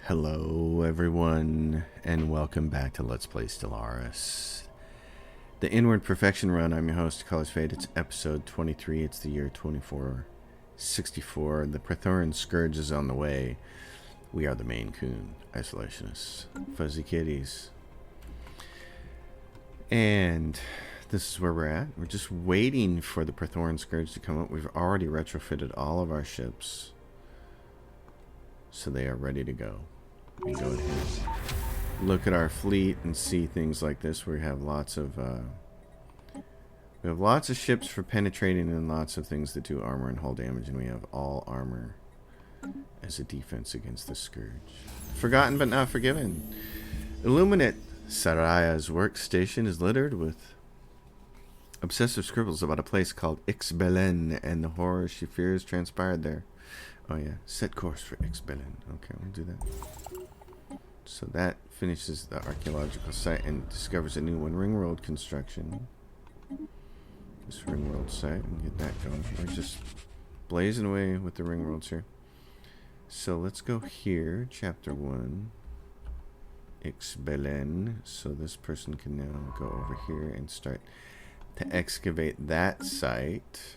Hello everyone, and welcome back to Let's Play Stellaris. The Inward Perfection Run, I'm your host, Colors Fade. It's episode 23, it's the year 2464. The Praetorian Scourge is on the way. We are the Maine Coon Isolationists, Fuzzy Kitties. And this is where we're at. We're just waiting for the Praetorian Scourge to come up. We've already retrofitted all of our ships, so they are ready to go. We go ahead, look at our fleet, and see things like this. We have lots of ships for penetrating, and lots of things that do armor and hull damage, and we have all armor as a defense against the Scourge. Forgotten but not forgiven. Illuminate Saraya's workstation is littered with obsessive scribbles about a place called Ixbelen and the horrors she fears transpired there. Oh yeah, set course for Ixbelen. Okay, we'll do that. So that finishes the archaeological site and discovers a new one, ring road construction. This ring road site, and get that going. We're just blazing away with the ring roads here. So let's go here, chapter 1, Ixbelen. So this person can now go over here and start to excavate that site.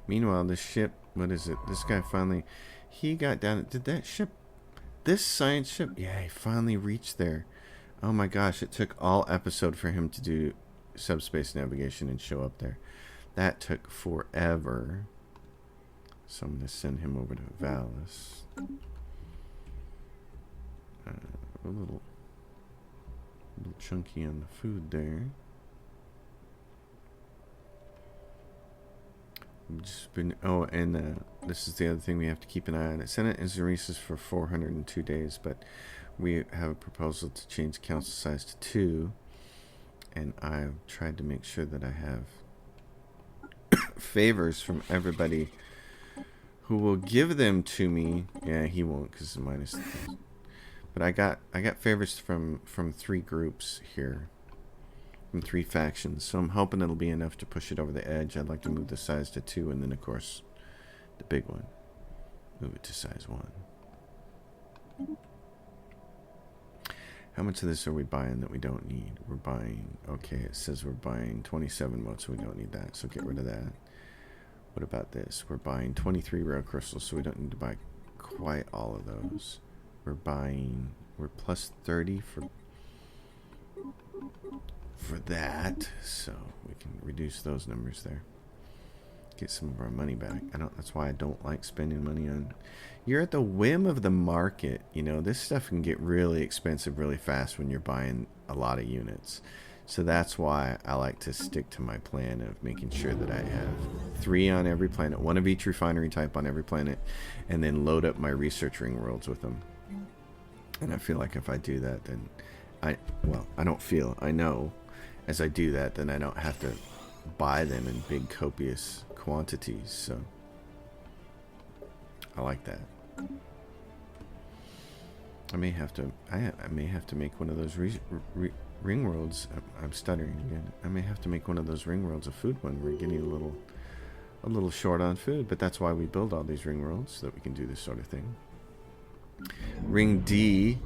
Meanwhile, this ship, what is it? This guy finally, he got down. Did that ship, this science ship, yeah, he finally reached there. Oh my gosh, it took all episode for him to do subspace navigation and show up there. That took forever. So I'm going to send him over to Valis. A little chunky on the food there. Just been, oh, and this is the other thing we have to keep an eye on. It Senate is Zeresis for 402 days, but we have a proposal to change council size to 2, and I've tried to make sure that I have favors from everybody who will give them to me. Yeah, he won't because it's minus 1,000. But I got favors from 3 groups here. From 3 factions, so I'm hoping it'll be enough to push it over the edge. I'd like to move the size to 2, and then of course the big one, move it to size 1. How much of this are we buying that we don't need? We're buying, okay, it says we're buying 27 motes, so we don't need that, so get rid of that. What about this? We're buying 23 rare crystals, so we don't need to buy quite all of those. We're plus 30 for that, so we can reduce those numbers there, get some of our money back. That's why I don't like spending money on, you're at the whim of the market. You know, this stuff can get really expensive really fast when you're buying a lot of units, so that's why I like to stick to my plan of making sure that I have 3 on every planet, 1 of each refinery type on every planet, and then load up my research ring worlds with them. And I feel like if I do that, then I know as I do that, then I don't have to buy them in big copious quantities, so I like that. I may have to make one of those ring worlds. I'm stuttering again. I may have to make one of those ring worlds a food one. We're getting a little short on food, but that's why we build all these ring worlds, so that we can do this sort of thing. Ring D.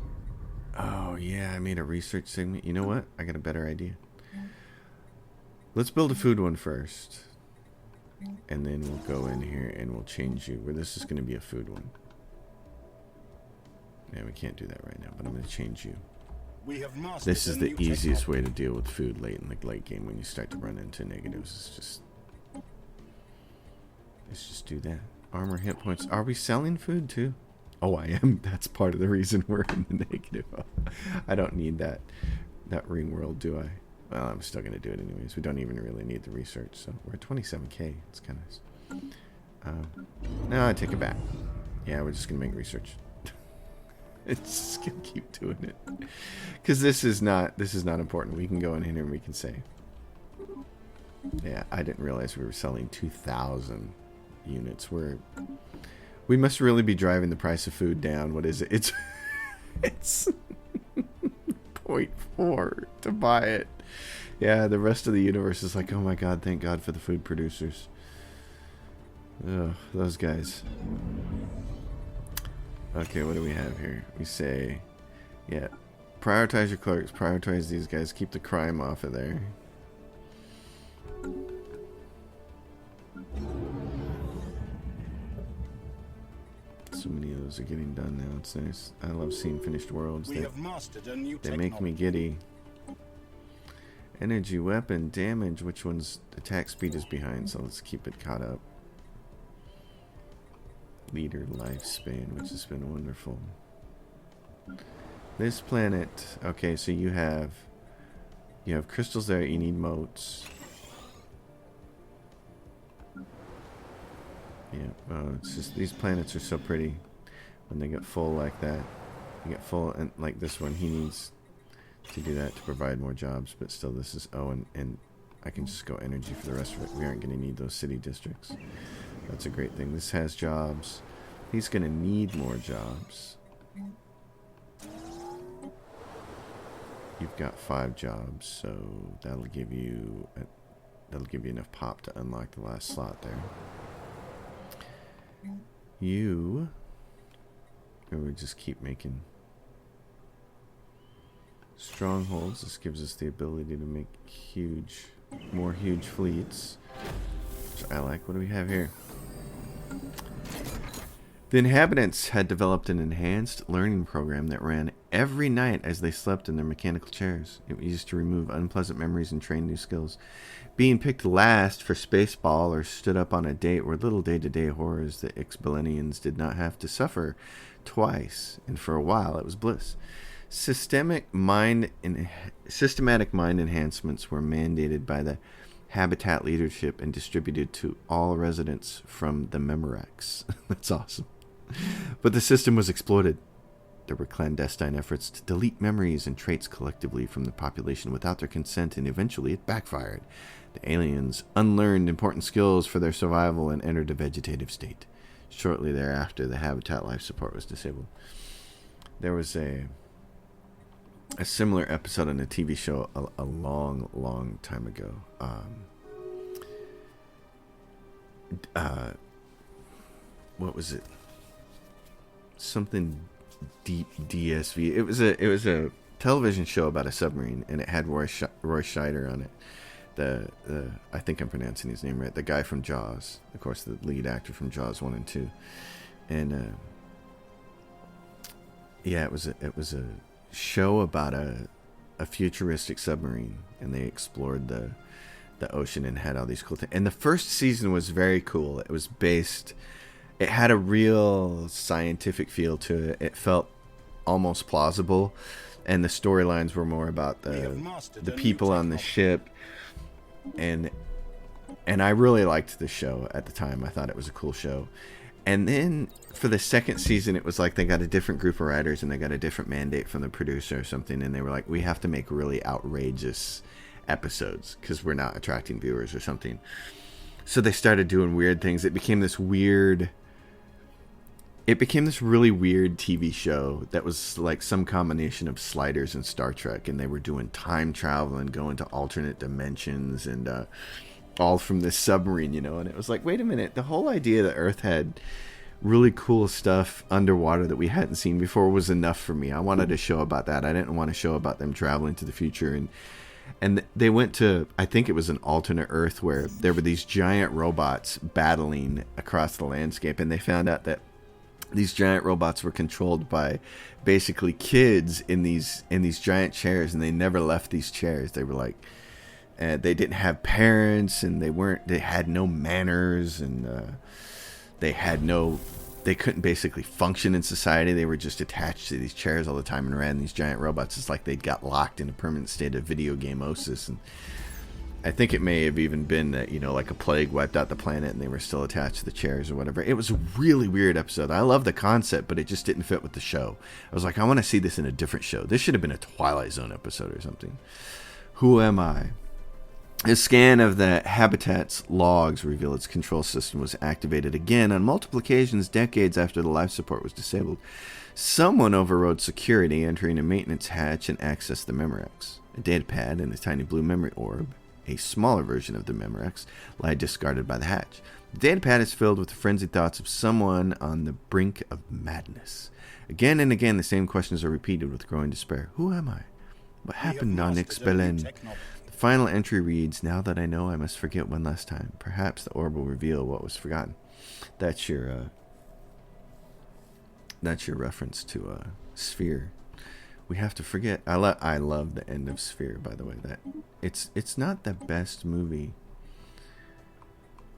Oh yeah, I made a research segment. You know what? I got a better idea. Let's build a food one first, and then we'll go in here and we'll change you where this is going to be a food one. Yeah, we can't do that right now, but I'm going to change you. This is the easiest way to deal with food late in the late game when you start to run into negatives. Let's just do that. Armor, hit points. Are we selling food too? Oh, I am. That's part of the reason we're in the negative. I don't need that ring world, do I? Well, I'm still going to do it anyways. We don't even really need the research, so we're at 27k. It's kind of nice. No, I take it back. Yeah, we're just going to make research. It's just going to keep doing it. Because this is not important. We can go in here and we can say, yeah, I didn't realize we were selling 2,000 units. We must really be driving the price of food down. What is it? It's 0.4 to buy it. Yeah, the rest of the universe is like, oh my god, thank God for the food producers. Ugh, those guys. Okay, what do we have here? We say, yeah, prioritize your clerks, prioritize these guys, keep the crime off of there. So many of those are getting done now. It's nice. I love seeing finished worlds. They make me giddy. Energy, weapon, damage. Which one's attack speed is behind, so let's keep it caught up. Leader lifespan, which has been wonderful. This planet. Okay, so you have crystals there. You need motes. Yeah, it's just these planets are so pretty when they get full like that. You get full, and like this one, he needs to do that to provide more jobs, but still this is, and I can just go energy for the rest of it. We aren't going to need those city districts. That's a great thing. This has jobs. He's going to need more jobs. You've got 5 jobs, so that'll give you enough pop to unlock the last slot there. We just keep making strongholds. This gives us the ability to make more huge fleets, which I like. What do we have here? The inhabitants had developed an enhanced learning program that ran every night as they slept in their mechanical chairs. It was used to remove unpleasant memories and train new skills. Being picked last for Spaceball or stood up on a date were little day-to-day horrors that Ixbalenians did not have to suffer twice, and for a while it was bliss. Systematic mind enhancements were mandated by the Habitat leadership and distributed to all residents from the Memorex. That's awesome. But the system was exploited. There were clandestine efforts to delete memories and traits collectively from the population without their consent, and eventually it backfired. The aliens unlearned important skills for their survival and entered a vegetative state. Shortly thereafter, the Habitat life support was disabled. There was a similar episode on a TV show a long time ago. What was it? Something deep DSV. It was a television show about a submarine, and it had Roy Scheider on it. I think I'm pronouncing his name right. The guy from Jaws, of course, the lead actor from Jaws 1 and 2, and yeah, it was a show about a futuristic submarine, and they explored the ocean and had all these cool things. And the first season was very cool. It had a real scientific feel to it. It felt almost plausible, and the storylines were more about the people on the ship. And I really liked the show at the time. I thought it was a cool show. And then for the second season, it was like they got a different group of writers and they got a different mandate from the producer or something. And they were like, we have to make really outrageous episodes because we're not attracting viewers or something. So they started doing weird things. It became this really weird TV show that was like some combination of Sliders and Star Trek. And they were doing time travel and going to alternate dimensions and all from this submarine, and it was like, wait a minute, the whole idea that Earth had really cool stuff underwater that we hadn't seen before was enough for me. I wanted a show about that. I didn't want a show about them traveling to the future. And they went to, I think it was an alternate Earth where there were these giant robots battling across the landscape, and they found out that these giant robots were controlled by basically kids in these giant chairs, and they never left these chairs. They were like, they didn't have parents, and they had no manners, and they couldn't basically function in society. They were just attached to these chairs all the time and ran these giant robots. It's like they'd got locked in a permanent state of video gameosis. And I think it may have even been that, like a plague wiped out the planet and they were still attached to the chairs or whatever. It was a really weird episode. I love the concept, but it just didn't fit with the show. I was like, I want to see this in a different show. This should have been a Twilight Zone episode or something. Who am I? A scan of the Habitat's logs revealed its control system was activated again on multiple occasions decades after the life support was disabled. Someone overrode security, entering a maintenance hatch and accessed the Memorex. A datapad and a tiny blue memory orb, a smaller version of the Memorex, lie discarded by the hatch. The datapad is filled with the frenzied thoughts of someone on the brink of madness. Again and again, the same questions are repeated with growing despair. Who am I? What happened on Ixbelen? The final entry reads, now that I know, I must forget one last time. Perhaps the orb will reveal what was forgotten. That's your reference to Sphere. We have to forget. I love the end of Sphere, by the way. That it's not the best movie,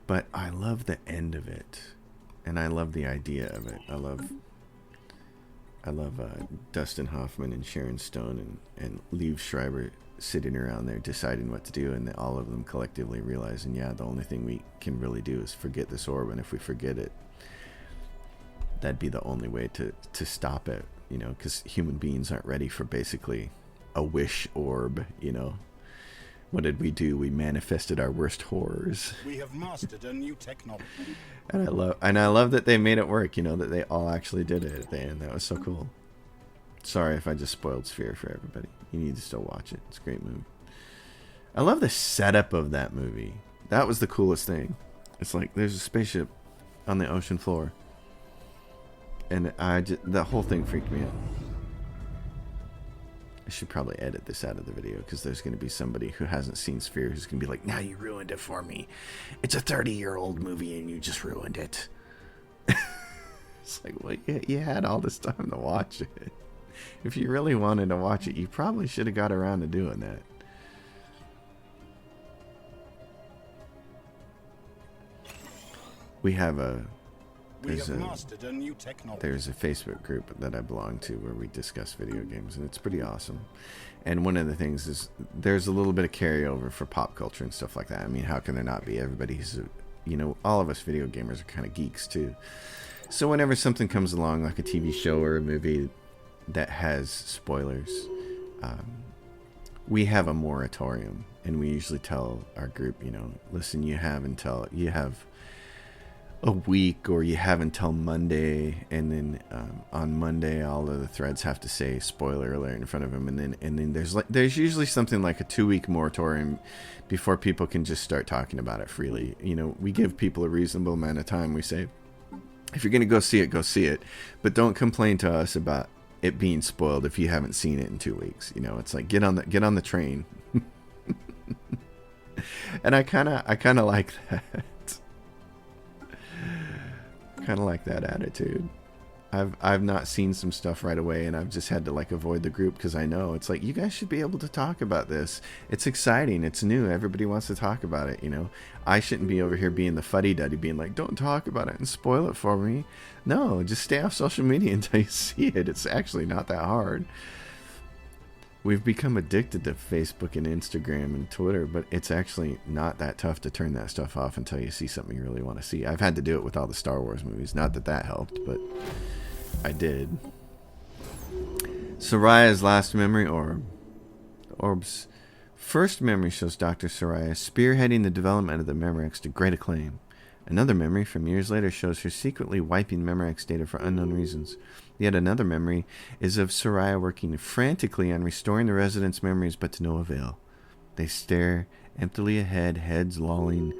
but I love the end of it, and I love the idea of it. I love Dustin Hoffman and Sharon Stone and Liev Schreiber sitting around there deciding what to do, and all of them collectively realizing, yeah, the only thing we can really do is forget this orb, and if we forget it, that'd be the only way to stop it, you know, because human beings aren't ready for basically a wish orb, you know. What did we do? We manifested our worst horrors. We have mastered a new technology. And I love that they made it work, you know, that they all actually did it at the end. That was so cool. Sorry if I just spoiled Sphere for everybody. You need to still watch it. It's a great movie. I love the setup of that movie. That was the coolest thing. It's like there's a spaceship on the ocean floor. And that whole thing freaked me out. I should probably edit this out of the video because there's going to be somebody who hasn't seen Sphere who's going to be like, now you ruined it for me. It's a 30-year-old movie and you just ruined it. It's like, well, you had all this time to watch it. If you really wanted to watch it, you probably should have got around to doing that. There's a Facebook group that I belong to where we discuss video games, and it's pretty awesome. And one of the things is there's a little bit of carryover for pop culture and stuff like that. I mean, how can there not be? Everybody's, you know, all of us video gamers are kind of geeks too. So whenever something comes along, like a TV show or a movie that has spoilers, we have a moratorium, and we usually tell our group, you know, listen, you have a week, or you have until Monday, and then on Monday all of the threads have to say spoiler alert in front of them, and then there's usually something like a 2-week moratorium before people can just start talking about it freely. You know, we give people a reasonable amount of time. We say, if you're gonna go see it, but don't complain to us about it being spoiled if you haven't seen it in 2 weeks. You know, it's like get on the train. And I kind of like that. Kind of like that attitude. I've not seen some stuff right away, and I've just had to like avoid the group because I know it's like, you guys should be able to talk about this. It's exciting. It's new. Everybody wants to talk about it. You know, I shouldn't be over here being the fuddy-duddy, being like, don't talk about it and spoil it for me. No, just stay off social media until you see it. It's actually not that hard. We've become addicted to Facebook and Instagram and Twitter, but it's actually not that tough to turn that stuff off until you see something you really want to see. I've had to do it with all the Star Wars movies. Not that helped, but I did. Soraya's last memory orb. The orb's first memory shows Dr. Soraya spearheading the development of the Memorex to great acclaim. Another memory from years later shows her secretly wiping Memorex data for unknown reasons. Yet another memory is of Soraya working frantically on restoring the residents' memories, but to no avail. They stare emptily ahead, heads lolling,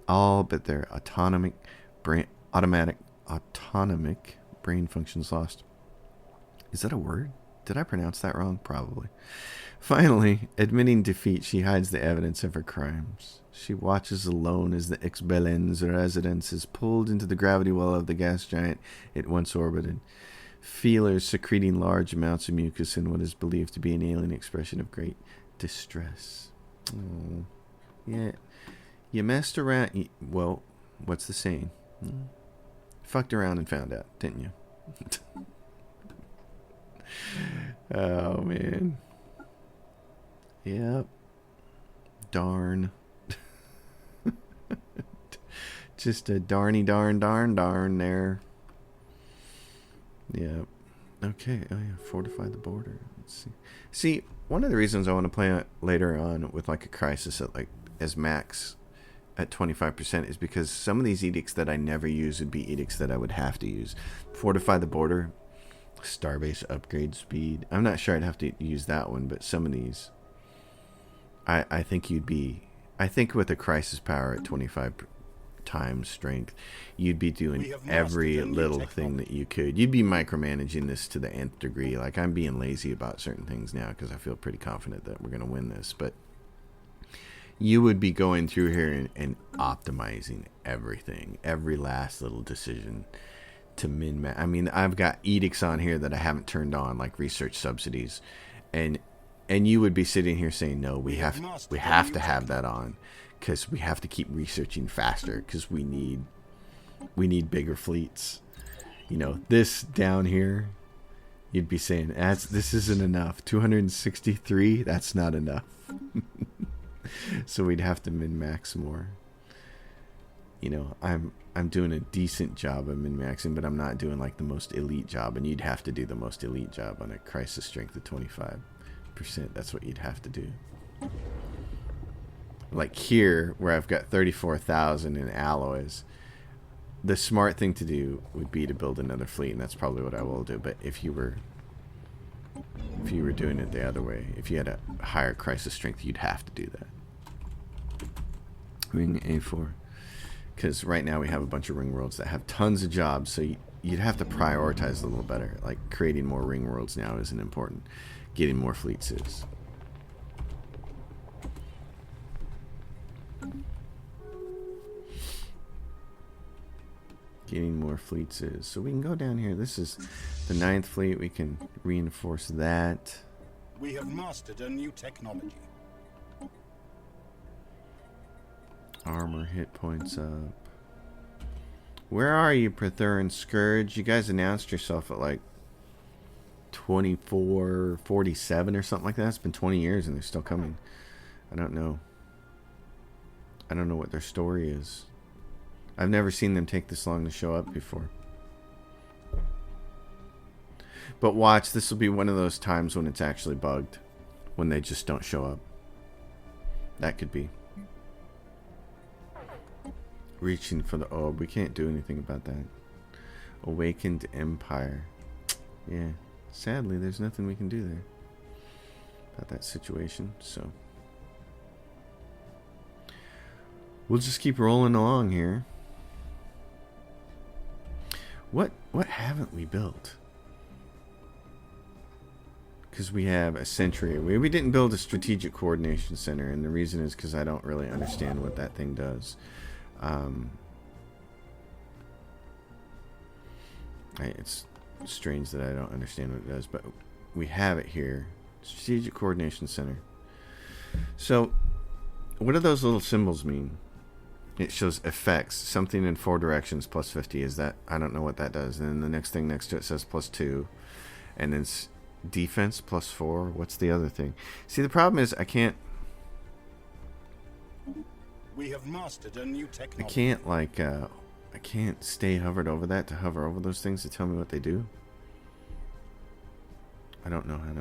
all but their autonomic brain functions lost. Is that a word? Did I pronounce that wrong? Probably. Finally, admitting defeat, she hides the evidence of her crimes. She watches alone as the Ixbelen's residence is pulled into the gravity well of the gas giant it once orbited. Feelers secreting large amounts of mucus in what is believed to be an alien expression of great distress. Oh, yeah. You messed around. Well, what's the saying? Fucked around and found out, didn't you? Oh, man. Yep. Darn. Just a darn there. Yeah. Okay. Oh yeah. Fortify the border. Let's see. See, one of the reasons I want to play it later on with like a crisis at like as max at 25% is because some of these edicts that I never use would be edicts that I would have to use. Fortify the border, starbase upgrade speed. I'm not sure I'd have to use that one, but some of these, I think you'd be. I think with a crisis power at 25 time, strength. You'd be doing We have every mastered a new little thing technology. that you could. You'd be micromanaging this to the nth degree. Like, I'm being lazy about certain things now because I feel pretty confident that we're going to win this. But you would be going through here and optimizing everything, every last little decision to min-max. I mean, I've got edicts on here that I haven't turned on, like research subsidies, and you would be sitting here saying, no, we have to have that on because we have to keep researching faster because we need bigger fleets. You know, this down here, you'd be saying, this isn't enough. 263, that's not enough. So we'd have to min-max more. You know, I'm doing a decent job of min-maxing, but I'm not doing like the most elite job, and you'd have to do the most elite job on a crisis strength of 25%. That's what you'd have to do. Like here, where I've got 34,000 in alloys, the smart thing to do would be to build another fleet, and that's probably what I will do. But if you were doing it the other way, if you had a higher crisis strength, you'd have to do that. Ring A4. Because right now we have a bunch of ring worlds that have tons of jobs, so you'd have to prioritize a little better. Like, creating more ring worlds now isn't important. Getting more fleets is. Getting more fleets is. So we can go down here. This is the 9th fleet. We can reinforce that. We have mastered a new technology. Armor hit points up. Where are you, Praetorian Scourge? You guys announced yourself at like 2447 or something like that. It's been 20 years and they're still coming. I don't know. I don't know what their story is. I've never seen them take this long to show up before. But watch, this will be one of those times when it's actually bugged. When they just don't show up. That could be. Reaching for the orb. We can't do anything about that. Awakened Empire. Yeah. Sadly, there's nothing we can do there. About that situation. So. We'll just keep rolling along here. What haven't we built? Because we have a century. We didn't build a strategic coordination center, and the reason is because I don't really understand what that thing does. It's strange that I don't understand what it does, but we have it here. Strategic Coordination Center. So, what do those little symbols mean? It shows effects, something in 4 directions plus 50. Is that? I don't know what that does. And then the next thing next to it says plus 2. And then defense plus 4. What's the other thing? See, the problem is I can't... We have mastered a new technology. I can't, like, I can't stay hovered over that to hover over those things to tell me what they do. I don't know how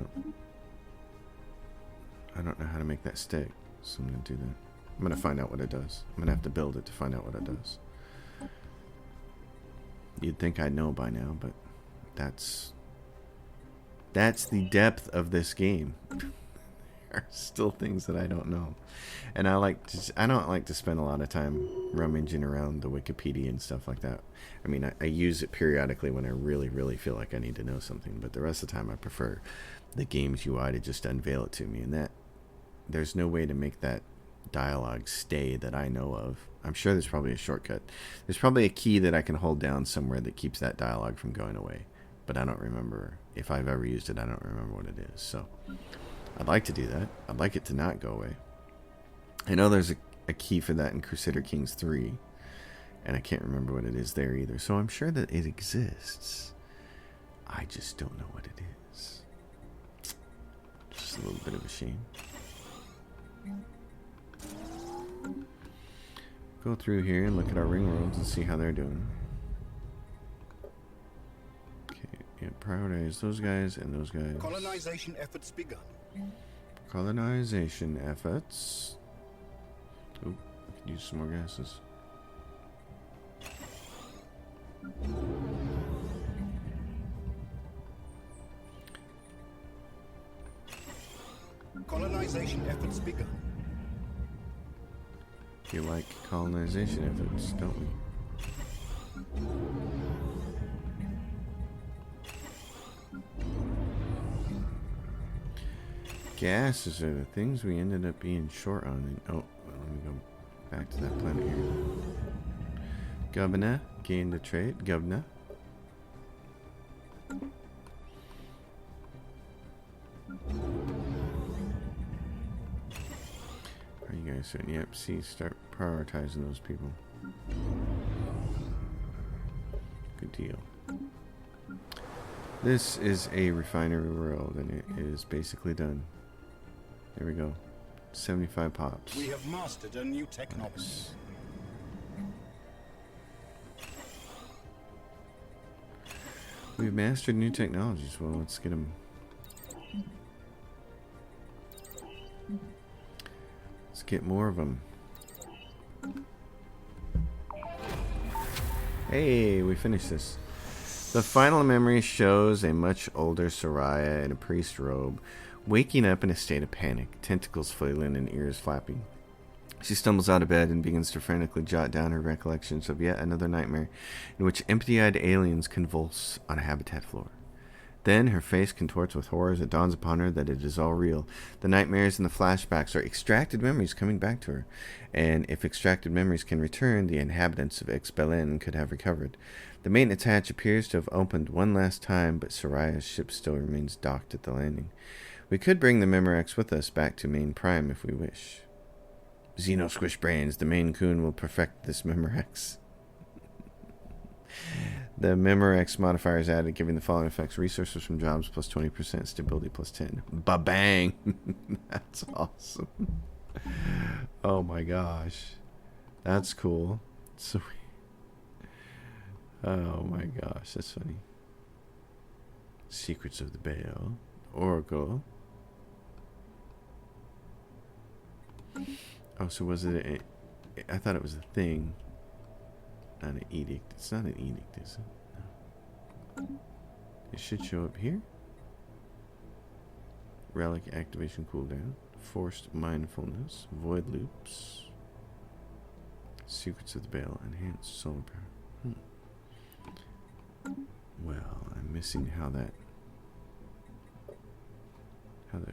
to make that stick. So I'm going to do that. I'm going to find out what it does. I'm going to have to build it to find out what it does. You'd think I'd know by now, but that's the depth of this game. There are still things that I don't know. And I don't like to spend a lot of time rummaging around the Wikipedia and stuff like that. I mean, I use it periodically when I really, really feel like I need to know something. But the rest of the time, I prefer the game's UI to just unveil it to me. And that there's no way to make that dialogue stay that I know of. I'm sure there's probably a shortcut. There's probably a key that I can hold down somewhere that keeps that dialogue from going away. But I don't remember. If I've ever used it, I don't remember what it is. So I'd like to do that. I'd like it to not go away. I know there's a key for that in Crusader Kings 3. And I can't remember what it is there either. So I'm sure that it exists. I just don't know what it is. Just a little bit of a shame. Go through here and look at our ring worlds and see how they're doing. Okay, yeah, prioritize those guys and those guys. Colonization efforts begun. Colonization efforts. Oh, I could use some more gases. Colonization efforts begun. You like colonization efforts, don't we? Gases are the things we ended up being short on. And, oh, let me go back to that planet here. Governor, gain the trade. Governor. Are you guys doing? Yep, see, start prioritizing those people. Good deal. This is a refinery world, and it is basically done. There we go. 75 pops. We have mastered a new technology. Nice. We've mastered new technologies. Well, let's get them. Let's get more of them. Hey, we finished this. The final memory shows a much older Soraya in a priest robe, waking up in a state of panic, tentacles flailing and ears flapping. She stumbles out of bed and begins to frantically jot down her recollections of yet another nightmare in which empty-eyed aliens convulse on a habitat floor. Then her face contorts with horror as it dawns upon her that it is all real. The nightmares and the flashbacks are extracted memories coming back to her. And if extracted memories can return, the inhabitants of X-Belen could have recovered. The maintenance hatch appears to have opened one last time, but Soraya's ship still remains docked at the landing. We could bring the Memorex with us back to Main Prime if we wish. Xeno Squish Brains, the Main Coon will perfect this Memorex. The Memorex modifier is added, giving the following effects: resources from jobs plus 20%, stability plus 10. Ba-bang! That's awesome. Oh my gosh. That's cool. Sweet. Oh my gosh, that's funny. Secrets of the Baal. Oracle. Oh, so was it I thought it was a thing. Not an edict. It's not an edict, is it? No. It should show up here. Relic activation cooldown. Forced mindfulness. Void loops. Secrets of the Baal. Enhanced solar power. Well, I'm missing how that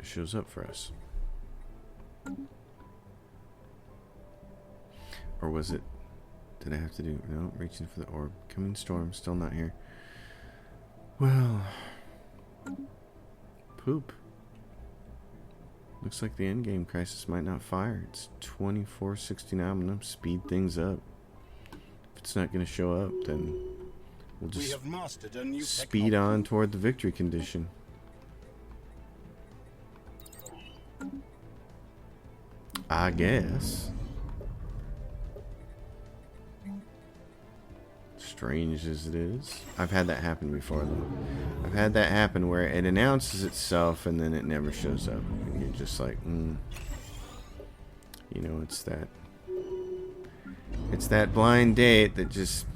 shows up for us. Or was it... Did I have to do... No, reaching for the orb. Coming storm, still not here. Well... Poop. Looks like the endgame crisis might not fire. It's 2469. I'm going to speed things up. If it's not going to show up, then we'll just speed on toward the victory condition. I guess. Strange as it is. I've had that happen before, though. I've had that happen where it announces itself and then it never shows up. And you're just like, You know, it's that blind date that just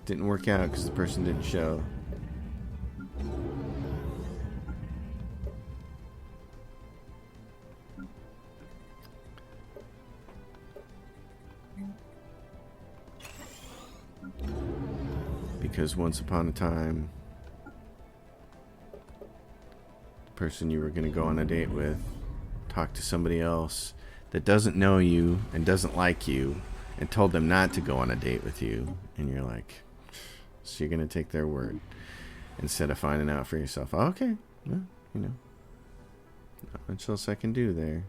didn't work out because the person didn't show. Because once upon a time, the person you were going to go on a date with talked to somebody else that doesn't know you and doesn't like you and told them not to go on a date with you. And you're like, so you're going to take their word instead of finding out for yourself. Oh, okay, well, you know, not much else I can do there.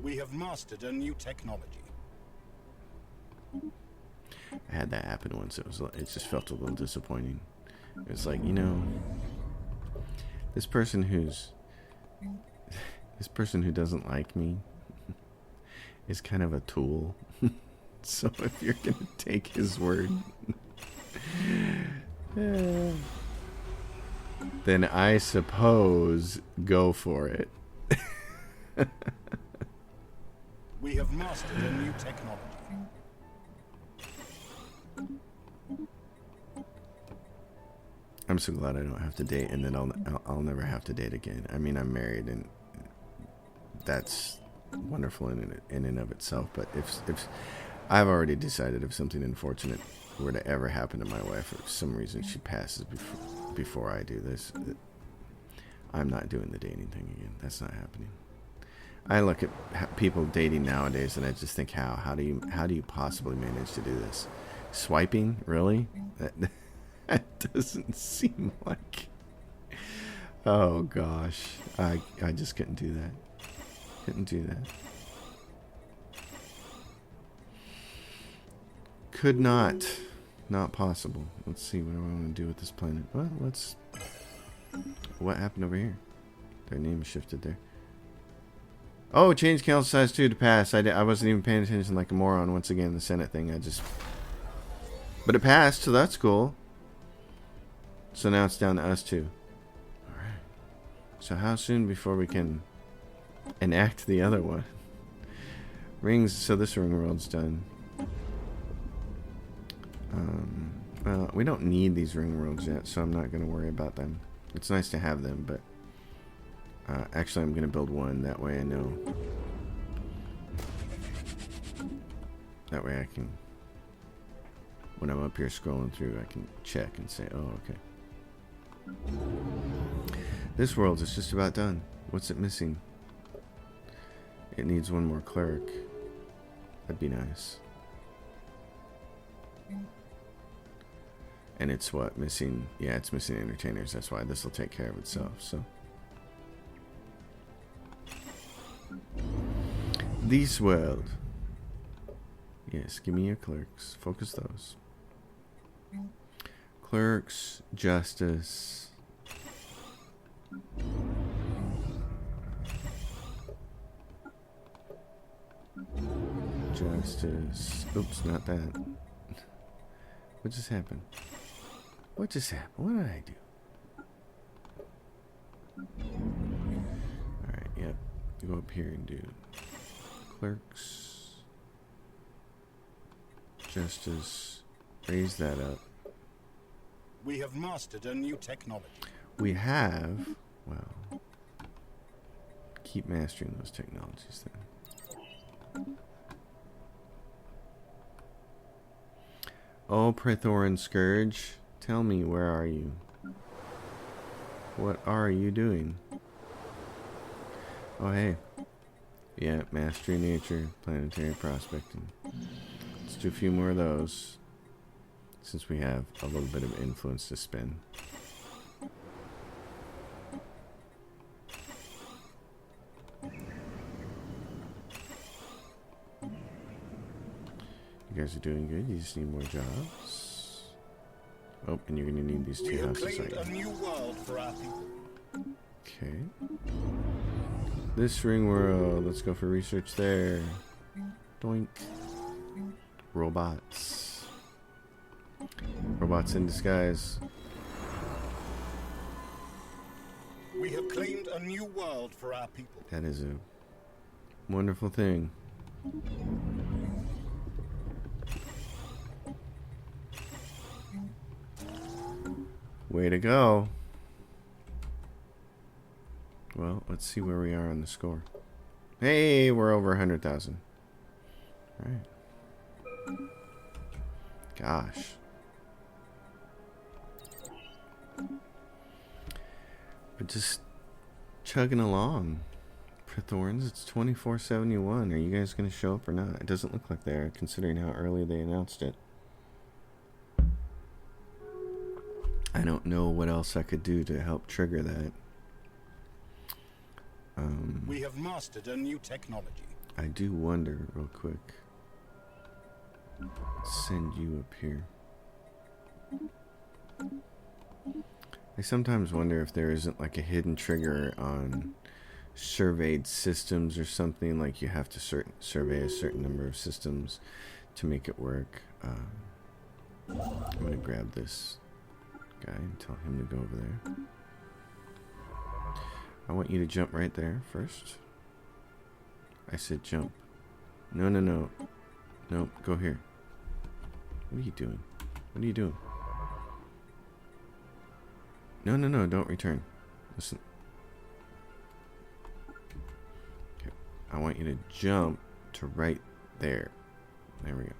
We have mastered a new technology. I had that happen once. It just felt a little disappointing. It's like, you know, this person who doesn't like me is kind of a tool. So if you're gonna take his word, then I suppose go for it. We have mastered a new technology. I'm so glad I don't have to date, and then I'll never have to date again. I mean, I'm married, and that's wonderful in and of itself. But if I've already decided if something unfortunate were to ever happen to my wife, or for some reason she passes before I do this, I'm not doing the dating thing again. That's not happening. I look at people dating nowadays, and I just think, how do you possibly manage to do this? Swiping, really? That doesn't seem like. Oh gosh, I just couldn't do that. Couldn't do that. Could not. Not possible. Let's see, what do I want to do with this planet? Well, let's... What happened over here? Their name shifted there. Oh, change council size 2 to pass. I wasn't even paying attention like a moron once again, the Senate thing. But it passed, so that's cool. So now it's down to us two. Alright. So how soon before we can enact the other one? Rings, so this ring world's done. Well, we don't need these ring worlds yet, so I'm not going to worry about them. It's nice to have them, but actually I'm going to build one. That way I know. That way I can, when I'm up here scrolling through, I can check and say, oh, okay. This world is just about done. What's it missing? It needs one more cleric. That'd be nice. And it's what? Missing... Yeah, it's missing entertainers. That's why this will take care of itself, so... This world. Yes, give me your clerks. Focus those. Clerks, justice... Justice... Oops, not that. What just happened? What just happened? What did I do? Alright, yep. Go up here and do clerks. Justice. Raise that up. We have mastered a new technology. We have... Well... Keep mastering those technologies then. Oh, Praethoran Scourge. Tell me, where are you? What are you doing? Oh, hey. Yeah, Mastery Nature, Planetary Prospecting. Let's do a few more of those. Since we have a little bit of influence to spend. You guys are doing good. You just need more jobs. Oh, and you're going to need these two houses. We have claimed a new world for our people. Okay. This ring world. Let's go for research there. Doink. Robots. Robots in disguise. We have claimed a new world for our people. That is a wonderful thing. Way to go. Well, let's see where we are on the score. Hey, we're over 100,000. Alright. Gosh. We're just chugging along. Praethorans, it's 2471. Are you guys going to show up or not? It doesn't look like they are, considering how early they announced it. I don't know what else I could do to help trigger that. We have mastered a new technology. I do wonder, real quick. Let's send you up here. I sometimes wonder if there isn't like a hidden trigger on surveyed systems or something, like you have to survey a certain number of systems to make it work. I'm going to grab this guy and tell him to go over there. I want you to jump right there first. I said jump. No, no, no. Nope, go here. What are you doing? What are you doing? No, no, no, don't return. Listen. Okay. I want you to jump to right there. There we go.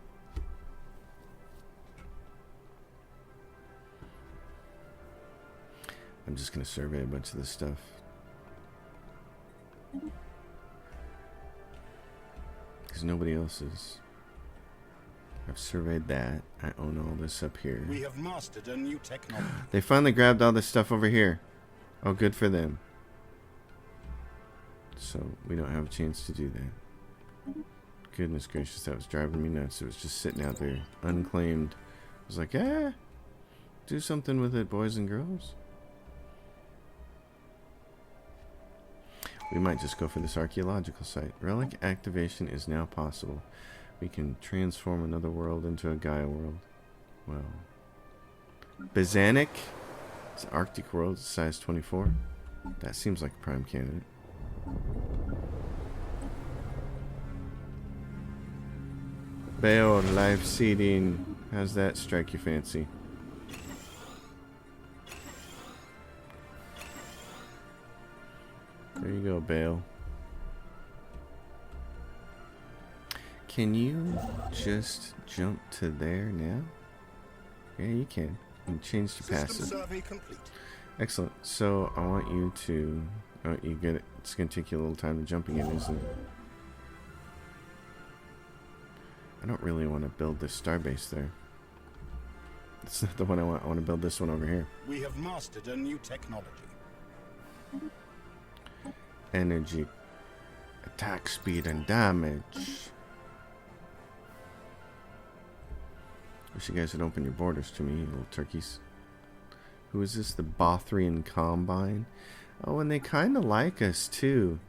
I'm just going to survey a bunch of this stuff. Because nobody else is. I've surveyed that. I own all this up here. We have mastered a new technology. They finally grabbed all this stuff over here. Oh, good for them. So we don't have a chance to do that. Goodness gracious, that was driving me nuts. It was just sitting out there, unclaimed. I was like, do something with it, boys and girls. We might just go for this archaeological site. Relic activation is now possible. We can transform another world into a Gaia world. Well. Bizanic? It's an Arctic world, size 24. That seems like a prime candidate. Bale life seeding. How's that strike your fancy? There you go, Bale. Can you just jump to there now? Yeah, you can. And change to passive. Survey complete. Excellent. So I want you to. Oh, you get it. It's gonna take you a little time to jump again, isn't it? I don't really want to build this starbase there. That's not the one I want. I want to build this one over here. We have mastered a new technology. Energy, attack speed, and damage. Wish you guys would open your borders to me, you little turkeys. Who is this? The Bothrian Combine? Oh, and they kind of like us too.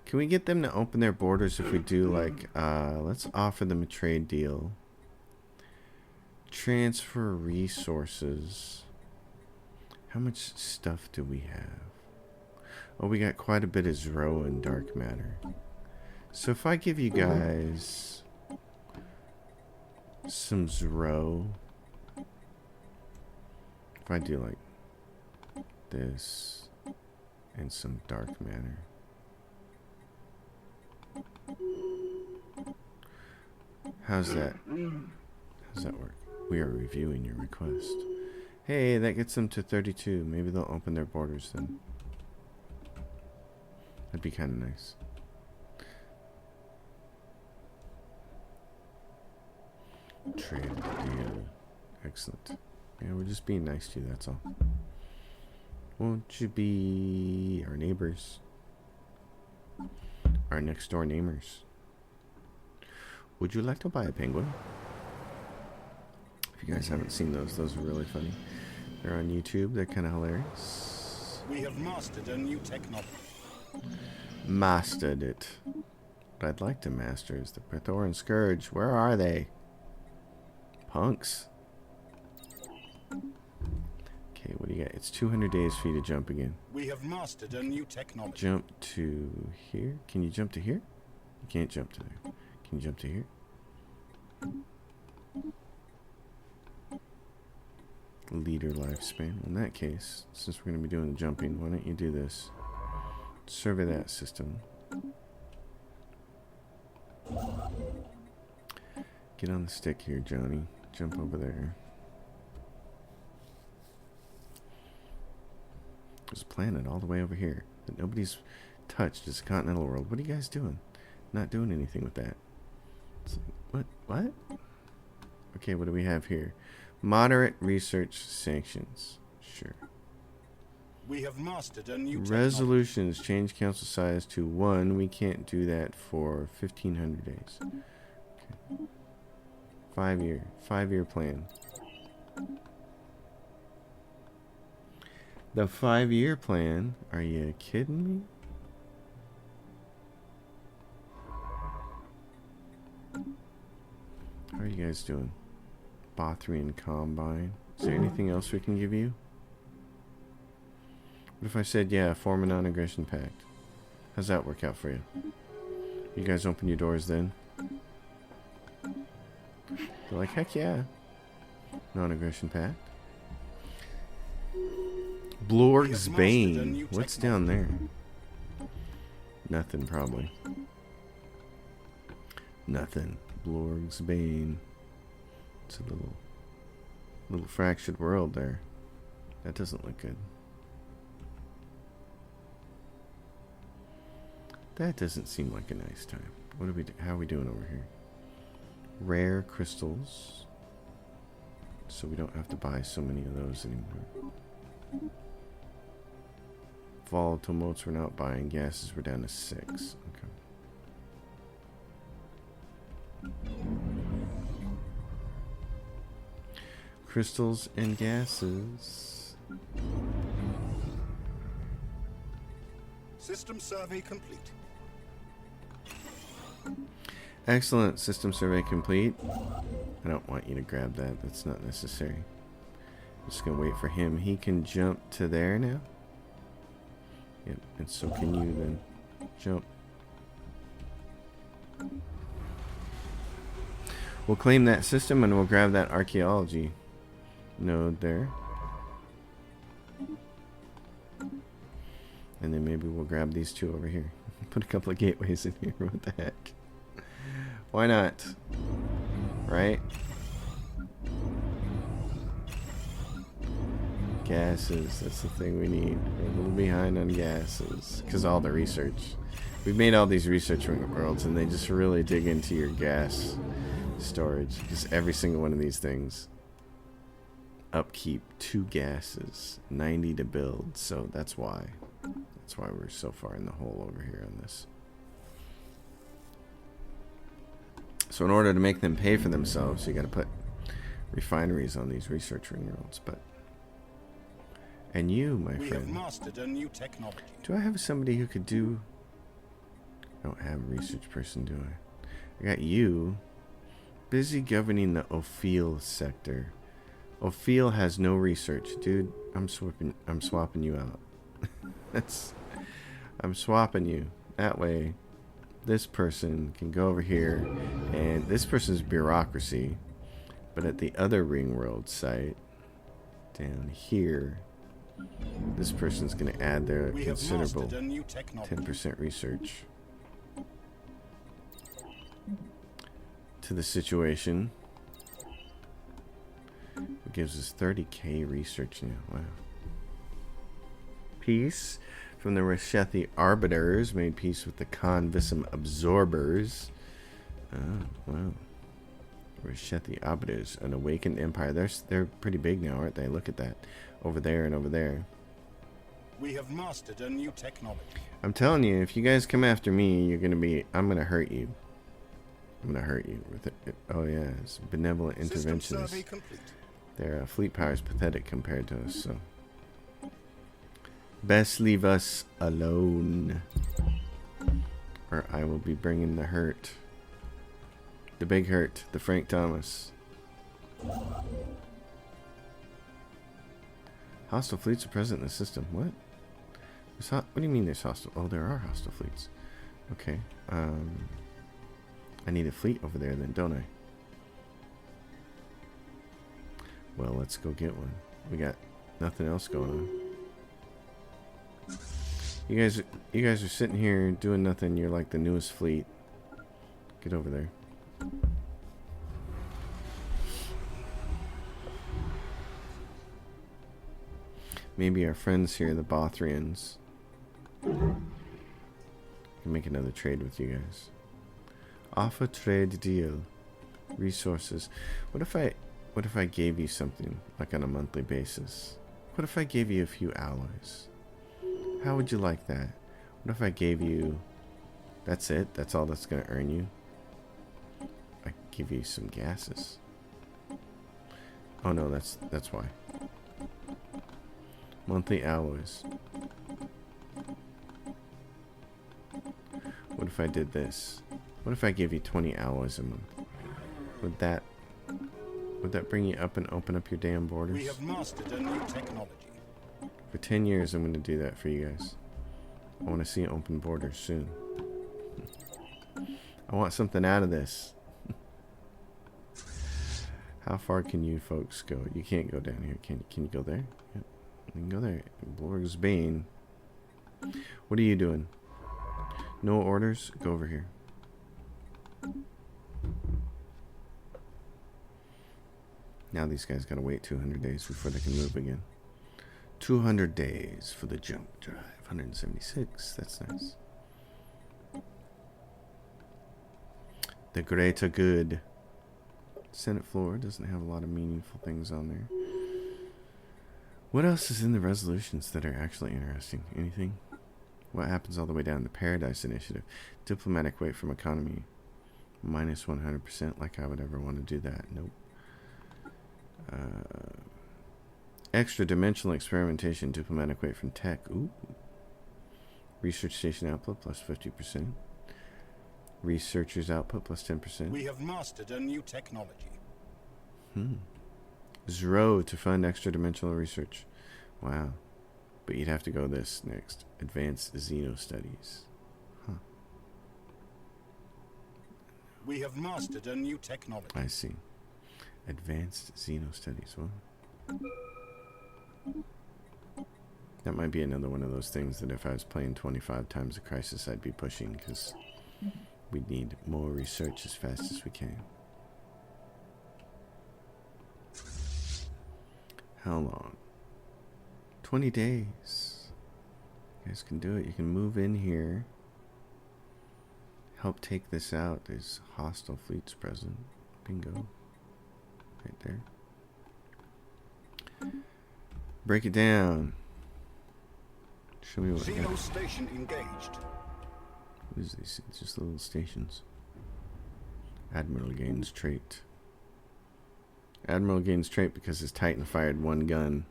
Can we get them to open their borders if we do like, let's offer them a trade deal. Transfer resources. How much stuff do we have? Oh, we got quite a bit of Zro and dark matter. So if I give you guys some Zro, if I do like this and some dark matter. How's that? How's that work? We are reviewing your request. Hey, that gets them to 32. Maybe they'll open their borders then. That'd be kind of nice. Trade deal. Excellent. Yeah, we're just being nice to you, that's all. Won't you be our neighbors? Our next door neighbors. Would you like to buy a penguin? If you guys haven't seen those are really funny. They're on YouTube. They're kind of hilarious. We have mastered a new technology. Mastered it. What I'd like to master is the Praetorian Scourge. Where are they? Punks. Okay, what do you got? It's 200 days for you to jump again. We have mastered a new technology. Jump to here. Can you jump to here? You can't jump to there. Can you jump to here? Leader lifespan. In that case, since we're going to be doing the jumping, why don't you do this? Survey that system. Get on the stick here, Johnny. Jump over there. There's a planet all the way over here that nobody's touched. It's a continental world. What are you guys doing? Not doing anything with that. It's like, what? Okay, what do we have here? Moderate research sanctions. Sure. We have mastered a new Resolutions. Change council size to 1. We can't do that for 1,500 days. Okay. 5 year plan. The 5-year plan? Are you kidding me? How are you guys doing? Bothrian Combine. Is there anything else we can give you? What if I said, yeah, form a non-aggression pact? How's that work out for you? You guys open your doors then? They're like, heck yeah. Non-aggression pact. Blorg's Bane. What's down there? Nothing, probably. Nothing. Blorg's Bane. It's a little fractured world there. That doesn't look good. That doesn't seem like a nice time. What are we? How are we doing over here? Rare crystals. So we don't have to buy so many of those anymore. Volatile motes we're not buying. Gases we're down to 6. Okay. Crystals and gases. System survey complete. Excellent. System survey complete. I don't want you to grab that. That's not necessary. I'm just going to wait for him. He can jump to there now. Yep. And so can you then. Jump. We'll claim that system and we'll grab that archaeology node there. And then maybe we'll grab these two over here. Put a couple of gateways in here. What the heck? Why not? Right? Gases. That's the thing we need. We're a little behind on gases. Because all the research. We've made all these research worlds and they just really dig into your gas storage. Because every single one of these things upkeep 2 gases. 90 to build. So that's why. That's why we're so far in the hole over here on this. So in order to make them pay for themselves, you got to put refineries on these research ring worlds. But and you, my We friend, have mastered a new technology. do I have somebody who could do? I don't have a research person, do I? I got you, busy governing the Ophiel sector. Ophiel has no research, dude. I'm swapping you out. I'm swapping you. That way, this person can go over here, and this person's bureaucracy. But at the other ring world site, down here, this person's going to add their considerable 10% research to the situation. It gives us 30k research now. Wow. Peace from the Reshethi Arbiters. Made peace with the Convisum Absorbers. Oh, wow. Reshethi Arbiters, an awakened empire. They're pretty big now, aren't they? Look at that. Over there and over there. We have mastered a new technology. I'm telling you, if you guys come after me, I'm gonna hurt you. I'm gonna hurt you with it. Oh yeah, it's benevolent interventionists. Survey complete. Their fleet power is pathetic compared to us, so best leave us alone, or I will be bringing the hurt, the big hurt, the Frank Thomas. Hostile fleets are present in the system. What? What do you mean there's hostile? Oh, there are hostile fleets. Okay. I need a fleet over there then, don't I? Well, let's go get one. We got nothing else going on. You guys are sitting here doing nothing. You're like the newest fleet. Get over there. Maybe our friends here, the Bothrians, can make another trade with you guys. Offer trade deal. Resources. What if I gave you something like on a monthly basis? What if I gave you a few alloys? How would you like that? What if I gave you, that's it? That's all that's going to earn you? I give you some gases. Oh no, that's why. Monthly alloys. What if I did this? What if I gave you 20 alloys a month? Would that bring you up and open up your damn borders? We have mastered a new technology. For 10 years, I'm going to do that for you guys. I want to see open borders soon. I want something out of this. How far can you folks go? You can't go down here. Can you go there? Yep. You can go there. Blorg's Bane. What are you doing? No orders? Go over here. Now these guys gotta wait 200 days before they can move again. 200 days for the jump drive. 176. That's nice. The greater good. Senate floor doesn't have a lot of meaningful things on there. What else is in the resolutions that are actually interesting? Anything? What happens all the way down? The Paradise Initiative. Diplomatic weight from economy. Minus 100%. Like I would ever want to do that. Nope. Extra dimensional experimentation. Diplomatic weight from tech. Ooh. Research station output plus 50%. Researchers output plus 10%. We have mastered a new technology. Zero to fund extra dimensional research. Wow. But you'd have to go this next. Advanced Xeno Studies. Huh. We have mastered a new technology. I see. Advanced Xeno Studies. Well, that might be another one of those things that if I was playing 25 times a Crisis, I'd be pushing, because we need more research as fast as we can. How long? 20 days. You guys can do it. You can move in here. Help take this out. There's hostile fleets present. Bingo. Right there. Break it down. Show me what. Xeno station engaged. What is this? It's just little stations. Admiral gains trait. Admiral gains trait because his Titan fired one gun.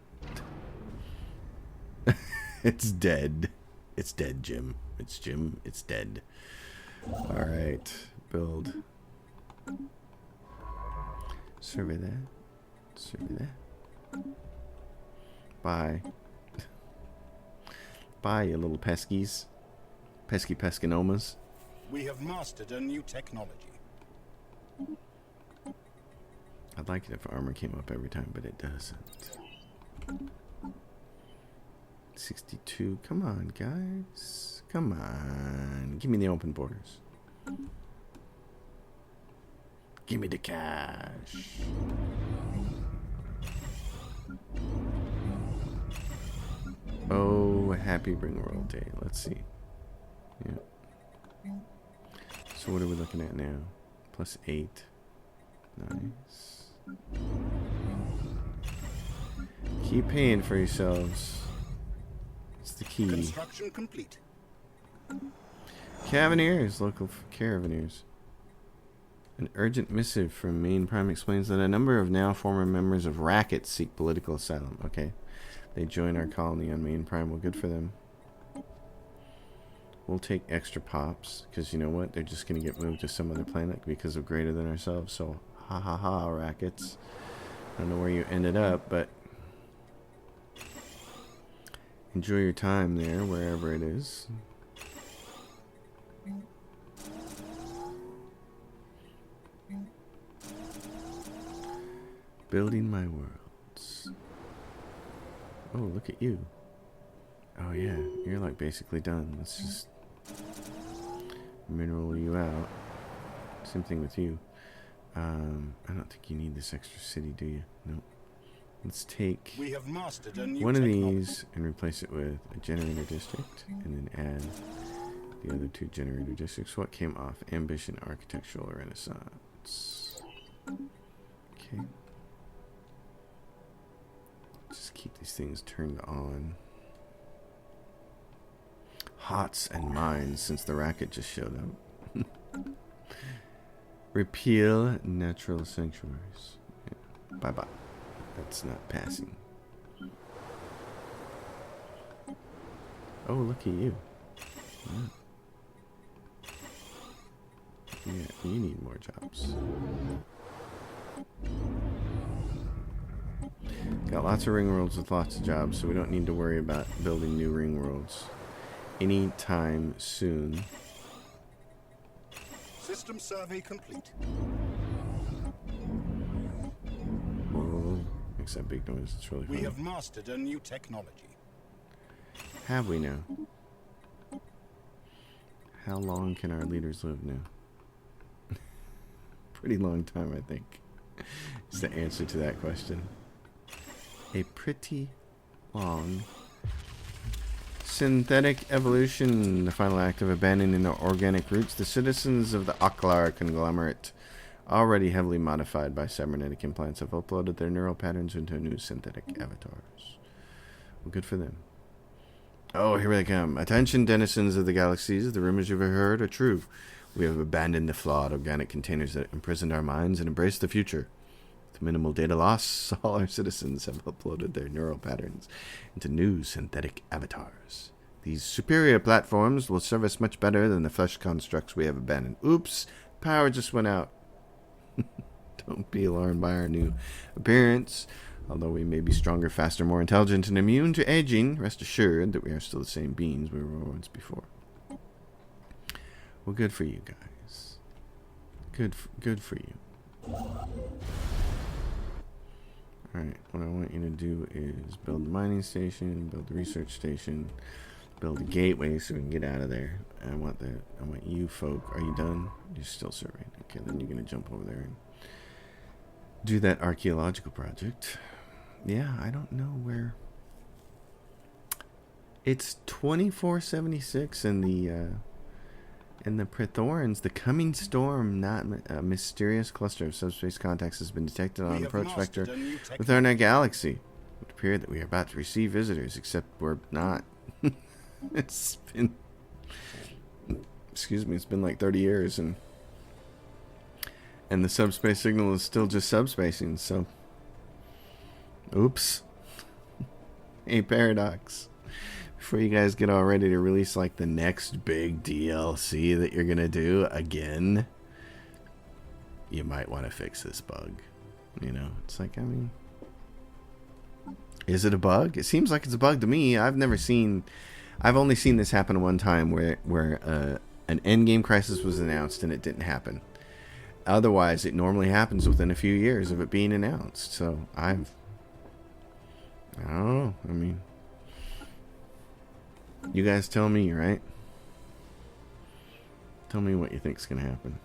It's dead. It's dead, Jim. It's Jim. It's dead. Alright. Build. Survey that. Survey that. Bye. Bye, you little peskies. Pesky Peskinomas. We have mastered a new technology. I'd like it if armor came up every time, but it doesn't. 62. Come on, guys. Come on. Give me the open borders. Give me the cash. Oh, happy Ring World Day. Let's see. Yeah. So what are we looking at now? Plus 8. Nice. Keep paying for yourselves. It's the key. Construction complete. Cavaliers, local Caravaners. An urgent missive from Main Prime explains that a number of now former members of Racket seek political asylum. Okay. They join our colony on Main Prime. Well, good for them. We'll take extra pops, because you know what? They're just going to get moved to some other planet because of greater than ourselves. So, ha ha ha, Rackets. I don't know where you ended up, but enjoy your time there, wherever it is. Building my worlds. Oh, look at you. Oh yeah, you're like basically done. Let's just mineral you out. Same thing with you. I don't think you need this extra city, do you? Nope. Let's take We have mastered a new one of technology. these and replace it with a generator district, and then add the other two generator districts. What came off? Ambition, architectural renaissance. Okay. Just keep these things turned on. Hots and mines, since the Racket just showed up. Repeal natural sanctuaries. Yeah. Bye-bye. That's not passing. Oh, look at you. Yeah, you need more jobs. Got lots of ring worlds with lots of jobs, so we don't need to worry about building new ring worlds anytime soon. System survey complete. Whoa, makes that big noise. It's really We funny. have mastered a new technology. Have we now? How long can our leaders live now? Pretty long time, I think. Is the answer to that question. A pretty long synthetic evolution, the final act of abandoning their organic roots. The citizens of the Aklar conglomerate, already heavily modified by cybernetic implants, have uploaded their neural patterns into new synthetic avatars. Well, good for them. Oh, here they come. Attention, denizens of the galaxies. The rumors you've heard are true. We have abandoned the flawed organic containers that imprisoned our minds and embraced the future. With minimal data loss, all our citizens have uploaded their neural patterns into new synthetic avatars. These superior platforms will serve us much better than the flesh constructs we have abandoned. Oops, power just went out. Don't be alarmed by our new appearance. Although we may be stronger, faster, more intelligent, and immune to aging, rest assured that we are still the same beings we were once before. Well, good for you guys. Good for you. Alright, what I want you to do is build the mining station, build the research station, build a gateway so we can get out of there. I want you folk. Are you done? You're still surveying. Okay, then you're gonna jump over there and do that archaeological project. Yeah, I don't know where. It's 2476 in the Praetorians. The coming storm, not a mysterious cluster of subspace contacts, has been detected on the approach vector within our galaxy. It would appear that we are about to receive visitors, except we're not. It's been, it's been like 30 years, and the subspace signal is still just subspacing, so oops. A paradox. Before you guys get all ready to release like the next big DLC that you're gonna do again, you might want to fix this bug. You know, it's like, I mean, is it a bug? It seems like it's a bug to me. I've only seen this happen one time where an endgame crisis was announced and it didn't happen. Otherwise, it normally happens within a few years of it being announced. So I don't know. I mean, you guys tell me, right? Tell me what you think's gonna happen.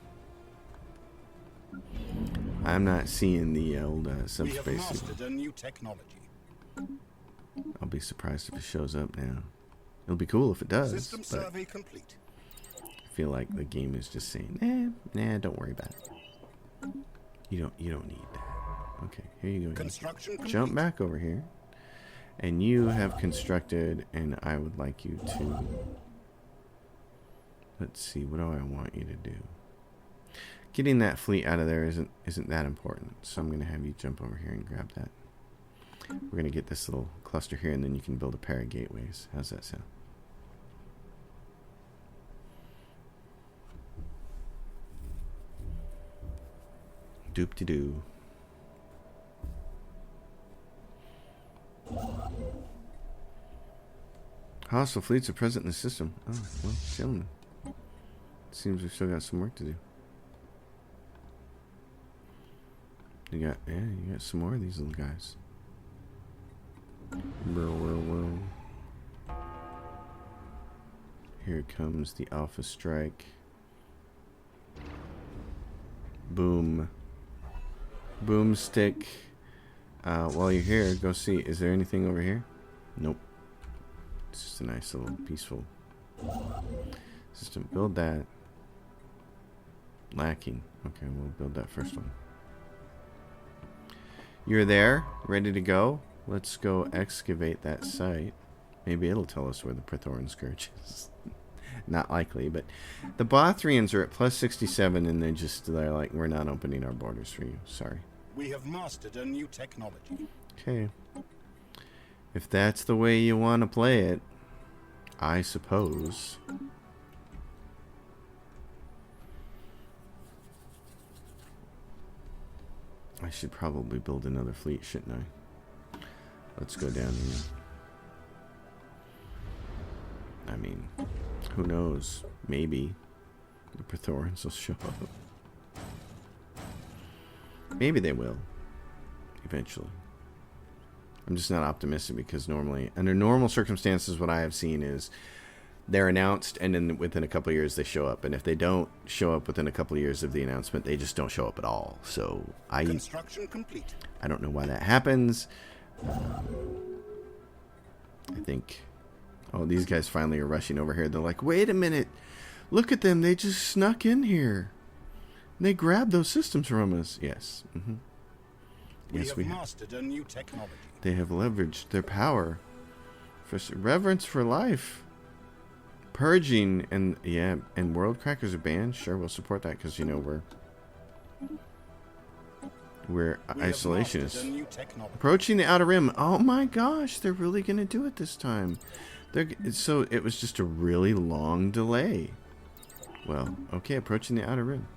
I'm not seeing the old subspace. We have mastered a new technology. I'll be surprised if it shows up now. It'll be cool if it does. System survey complete. I feel like the game is just saying, nah, don't worry about it. You don't need that. Okay, here you go. Construction complete. Jump back over here. And you have constructed, and I would like you to, let's see, what do I want you to do? Getting that fleet out of there isn't that important, so I'm going to have you jump over here and grab that. We're going to get this little cluster here, and then you can build a pair of gateways. How's that sound? Doop-de-doo. Hostile fleets are present in the system. Oh, well, chilling. Seems we've still got some work to do. You got some more of these little guys. Well. Here comes the Alpha Strike. Boom. Boomstick. While you're here, go see. Is there anything over here? Nope. It's just a nice little peaceful system. Build that. Lacking. Okay, we'll build that first one. You're there, ready to go. Let's go excavate that site. Maybe it'll tell us where the Praetorian Scourge is. Not likely, but the Bothrians are at plus 67, and they're like, we're not opening our borders for you. Sorry. We have mastered a new technology. Okay. If that's the way you want to play it, I suppose. I should probably build another fleet, shouldn't I? Let's go down here. I mean, who knows? Maybe the Praetorians will show up. Maybe they will. Eventually. I'm just not optimistic because normally, under normal circumstances, what I have seen is They're announced, and then within a couple of years they show up. And if they don't show up within a couple of years of the announcement, they just don't show up at all. So Construction complete. I don't know why that happens. I think... Oh, these guys finally are rushing over here. They're like, wait a minute. Look at them. They just snuck in here. They grabbed those systems from us. Yes. Mm-hmm. Yes, we have mastered a new technology. They have leveraged their power for reverence for life. Purging and world crackers are banned. Sure, we'll support that because, you know, we're isolationists. Approaching the outer rim. Oh my gosh, they're really going to do it this time. So it was just a really long delay. Well, okay, approaching the outer rim.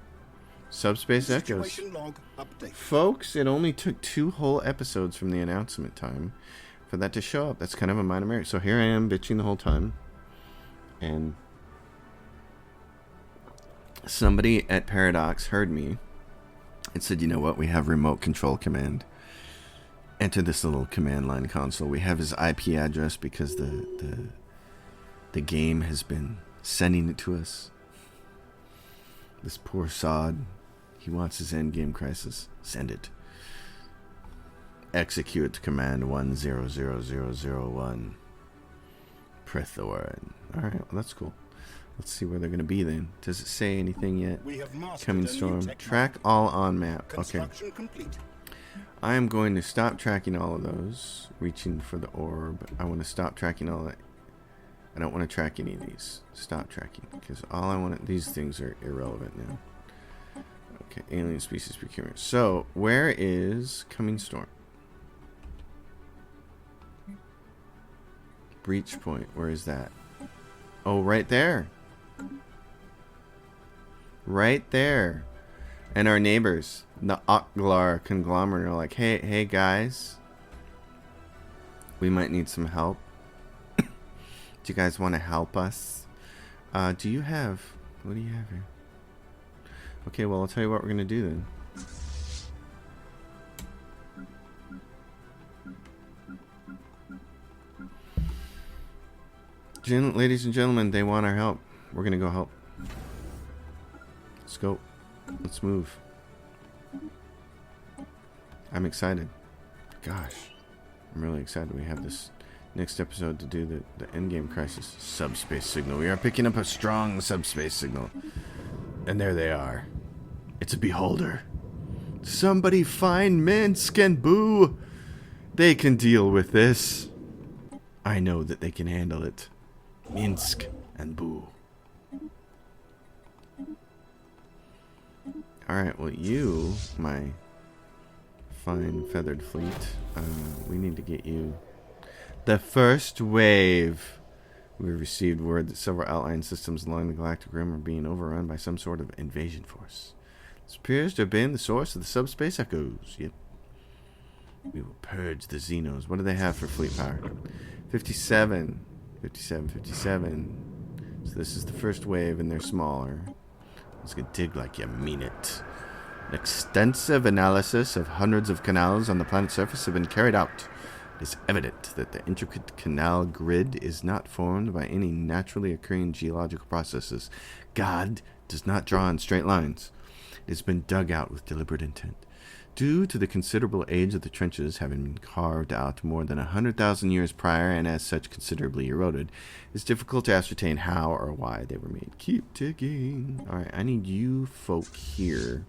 Subspace Echoes. Folks, it only took 2 whole episodes from the announcement time for that to show up. That's kind of a minor merit. So here I am bitching the whole time. And somebody at Paradox heard me and said, you know what, we have remote control command. Enter this little command line console. We have his IP address because the game has been sending it to us. This poor sod. He wants his endgame crisis. Send it. Execute command 100001. Prithorn. Alright, well that's cool. Let's see where they're going to be then. Does it say anything yet? Coming storm. Track all on map. Okay. I am going to stop tracking all of those. Reaching for the orb. I want to stop tracking all that. I don't want to track any of these. Stop tracking. Because all I want to... These things are irrelevant now. Okay. Alien species procurement. So, where is Coming Storm? Breach point. Where is that? Oh, right there. Right there. And our neighbors, the Oklar conglomerate, are like, hey guys, we might need some help. Do you guys want to help us? Do you have... What do you have here? Okay, well, I'll tell you what we're going to do then. Ladies and gentlemen, they want our help. We're going to go help. Let's go. Let's move. I'm excited. Gosh. I'm really excited. We have this next episode to do the endgame crisis. Subspace signal. We are picking up a strong subspace signal. And there they are. It's a beholder. Somebody find Minsk and Boo. They can deal with this. I know that they can handle it. Minsk and Boo. Alright, well you, my fine feathered fleet, we need to get you the first wave. We received word that several outlying systems along the galactic rim are being overrun by some sort of invasion force. This appears to have been the source of the subspace echoes. Yep. We will purge the Xenos. What do they have for fleet power? 57. 57, 57. So this is the first wave, and they're smaller. Let's get dig like you mean it. An extensive analysis of hundreds of canals on the planet's surface have been carried out. It is evident that the intricate canal grid is not formed by any naturally occurring geological processes. God does not draw in straight lines. It has been dug out with deliberate intent. Due to the considerable age of the trenches having been carved out more than 100,000 years prior and as such considerably eroded, it's difficult to ascertain how or why they were made. Keep ticking. Alright, I need you folk here.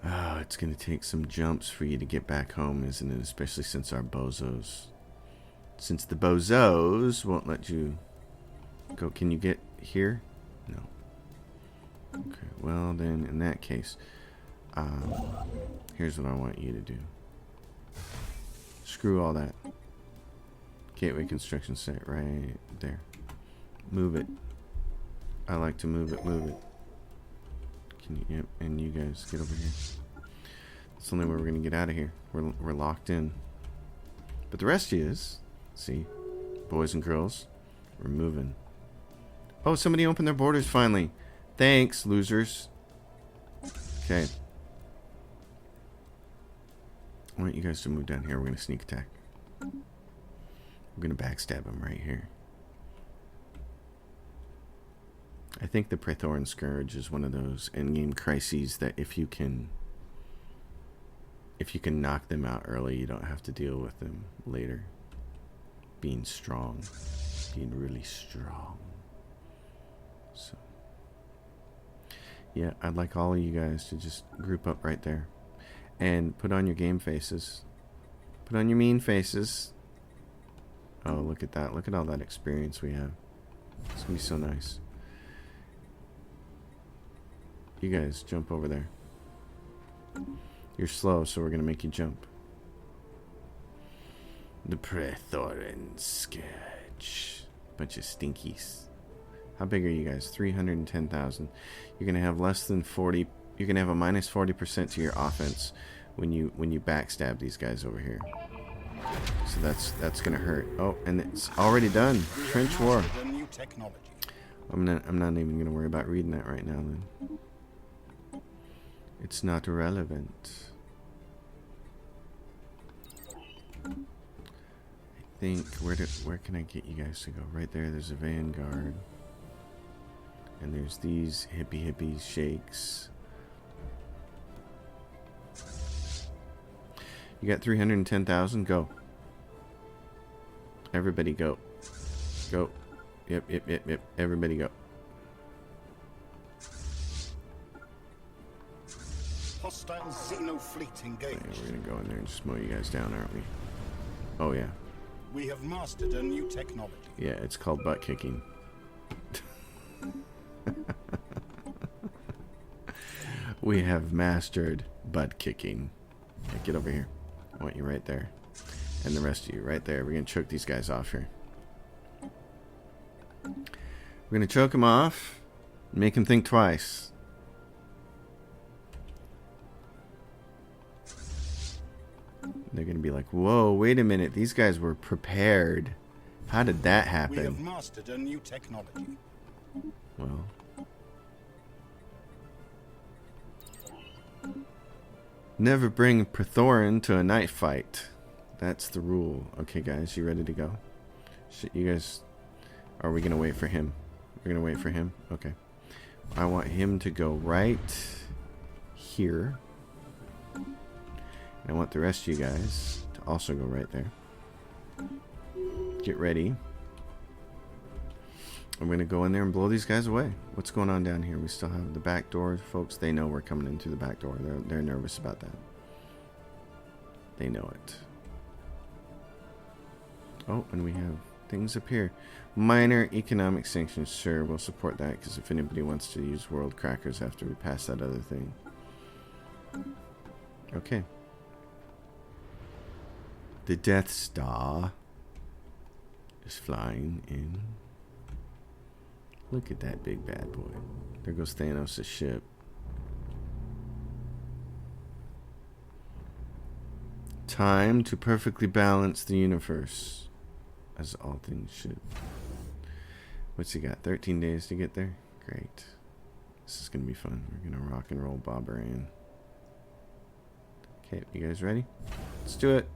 Oh, it's going to take some jumps for you to get back home, isn't it? Especially since our bozos. Since the bozos won't let you go. Can you get here? No. Okay, well then, in that case... here's what I want you to do. Screw all that. Gateway construction site right there. Move it. I like to move it, move it. Can you, yep, and you guys get over here. That's the only way we're gonna get out of here. We're locked in. But the rest is, see, boys and girls, we're moving. Oh, somebody opened their borders finally. Thanks, losers. Okay. I want you guys to move down here. We're going to sneak attack. We're going to backstab him right here. I think the Praethoran Scourge is one of those endgame crises that if you can knock them out early, you don't have to deal with them later. Being strong. Being really strong. So, yeah, I'd like all of you guys to just group up right there. And put on your game faces. Put on your mean faces. Oh, look at that. Look at all that experience we have. It's going to be so nice. You guys, jump over there. You're slow, so we're going to make you jump. The Praethoran Scourge. Bunch of stinkies. How big are you guys? 310,000. You're going to have less than 40. You're going to have a minus 40% to your offense when you backstab these guys over here. So that's going to hurt. Oh, and it's already done. Trench War. I'm not even going to worry about reading that right now then. It's not relevant. I think where can I get you guys to go? Right there, there's a Vanguard. And there's these hippie shakes. You got 310,000? Go. Everybody go. Go. Yep. Everybody go. Hostile Xeno fleet engaged. Yeah, we're gonna go in there and just mow you guys down, aren't we? Oh yeah. We have mastered a new technology. Yeah, it's called butt kicking. We have mastered butt kicking. Yeah, get over here. I want you right there. And the rest of you right there. We're gonna choke these guys off here. We're gonna choke them off. Make them think twice. They're going to be like, whoa, wait a minute. These guys were prepared. How did that happen? We have mastered a new technology. Well. Never bring Praethoran to a night fight. That's the rule. Okay, guys, you ready to go? You guys, are we going to wait for him? We're going to wait for him? Okay. I want him to go right here. I want the rest of you guys to also go right there. Get ready. I'm going to go in there and blow these guys away. What's going on down here? We still have the back door. Folks, they know we're coming in through the back door. They're nervous about that. They know it. Oh, and we have things up here. Minor economic sanctions. Sure, we'll support that because if anybody wants to use world crackers after we pass that other thing. Okay. The Death Star is flying in. Look at that big bad boy. There goes Thanos' ship. Time to perfectly balance the universe, as all things should. What's he got? 13 days to get there? Great. This is going to be fun. We're going to rock and roll Bobberian. Okay, you guys ready? Let's do it.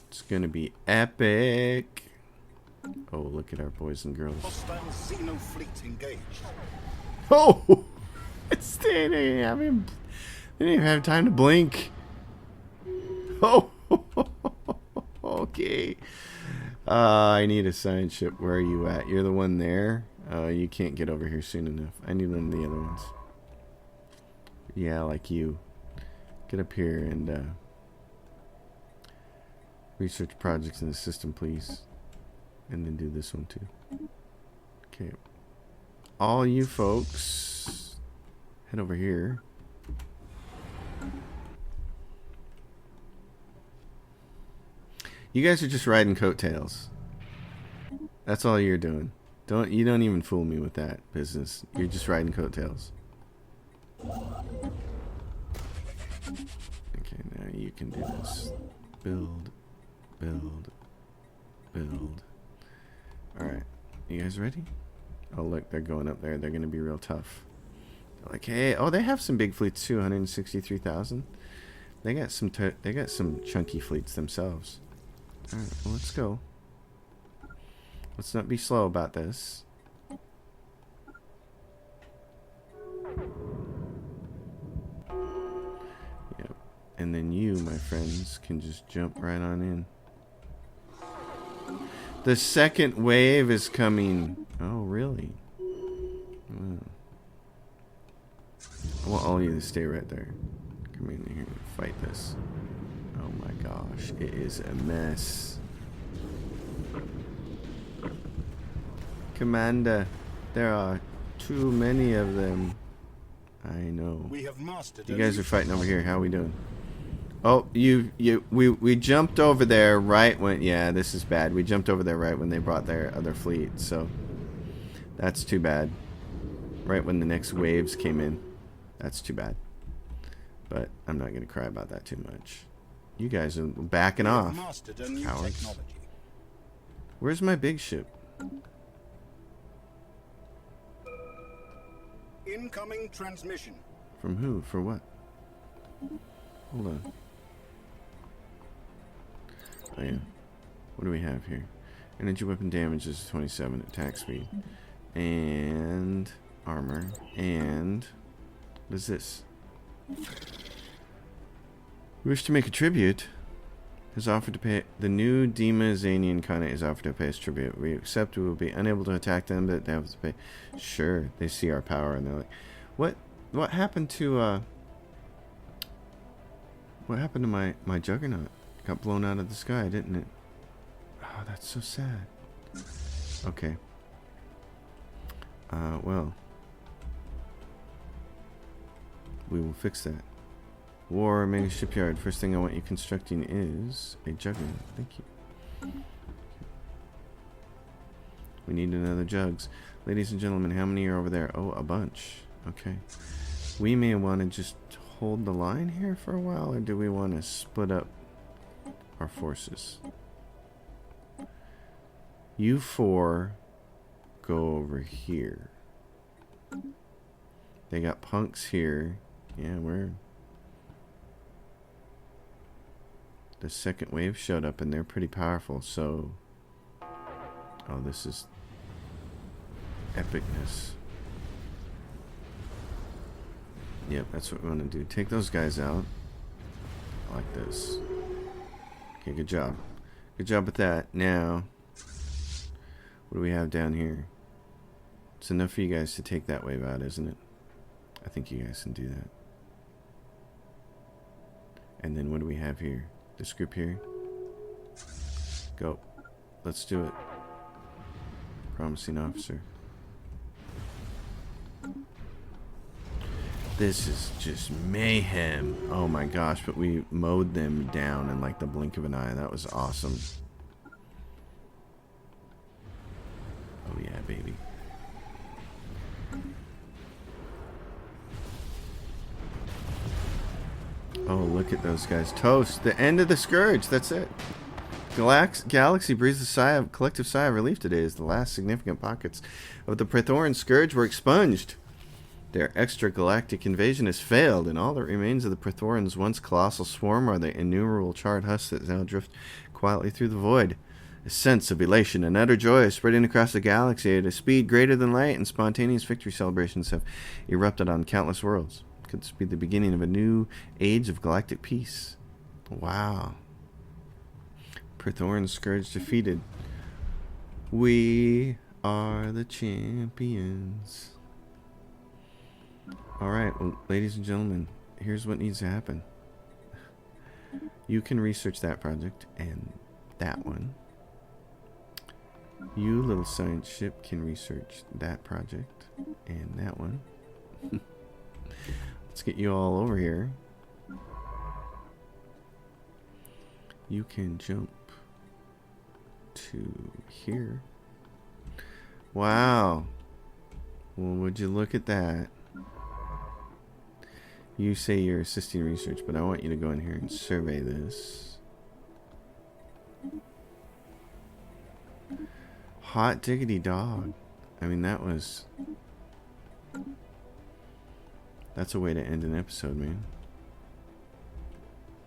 It's going to be epic. Oh, look at our boys and girls. Hostile Xeno fleet engaged. Oh! It's they didn't even have time to blink. Oh! Okay. I need a science ship. Where are you at? You're the one there? You can't get over here soon enough. I need one of the other ones. Yeah, like you. Get up here and research projects in the system, please. And then do this one too. Okay. All you folks, head over here. You guys are just riding coattails. That's all you're doing. You don't even fool me with that business. You're just riding coattails. Okay, now you can do this. Build. Alright. You guys ready? Oh, look, they're going up there. They're going to be real tough. They're like, hey, oh, they have some big fleets too. 163,000. They got some chunky fleets themselves. Alright, well, let's go. Let's not be slow about this. And then you, my friends, can just jump right on in. The second wave is coming. Oh, really? Wow. I want all of you to stay right there. Come in here and fight this. Oh my gosh, it is a mess. Commander, there are too many of them. I know. We have mastered. You guys are fighting over here. How are we doing? Oh, we jumped over there right when, yeah, this is bad. We jumped over there right when they brought their other fleet, so that's too bad. Right when the next waves came in. That's too bad. But I'm not going to cry about that too much. You guys are backing off. Cowards. Where's my big ship? Incoming transmission. From who? For what? Hold on. Oh yeah. What do we have here? Energy weapon damage is 27. Attack speed. And armor. And what is this? Wish to make a tribute. Has offered to pay. The new Dima Zanian Khanate is offered to pay us tribute. We accept. We will be unable to attack them, but they have to pay. Sure, they see our power and they're like, what happened to what happened to my juggernaut? Got blown out of the sky, didn't it? Oh, that's so sad. Okay. Well, we will fix that. War Mega Shipyard. First thing I want you constructing is a juggernaut. Thank you. We need another jugs. Ladies and gentlemen, how many are over there? Oh, a bunch. Okay. We may want to just hold the line here for a while, or do we want to split up our forces? You four go over here. They got punks here. Yeah, we're... The second wave showed up and they're pretty powerful, so... Oh, this is epicness. Yep, that's what we want to do. Take those guys out. Like this. Okay, good job. Good job with that. Now, what do we have down here? It's enough for you guys to take that wave out, isn't it? I think you guys can do that. And then what do we have here? This group here. Go. Let's do it. Promising officer. This is just mayhem. Oh my gosh, but we mowed them down in like the blink of an eye. That was awesome. Oh yeah, baby. Oh, look at those guys. Toast. The end of the Scourge. That's it. Galaxy breathes a collective sigh of relief today as the last significant pockets of the Praetorian Scourge were expunged. Their extragalactic invasion has failed, and all that remains of the Praetorians' once colossal swarm are the innumerable charred husks that now drift quietly through the void. A sense of elation and utter joy is spreading across the galaxy at a speed greater than light, and spontaneous victory celebrations have erupted on countless worlds. Could this be the beginning of a new age of galactic peace? Wow. Praetorian Scourge defeated. We are the champions. Alright, well, ladies and gentlemen, here's what needs to happen. You can research that project and that one. You, little science ship, can research that project and that one. Let's get you all over here. You can jump to here. Wow. Well, would you look at that? You say you're assisting research, but I want you to go in here and survey this. Hot diggity dog. I mean, that's a way to end an episode, man.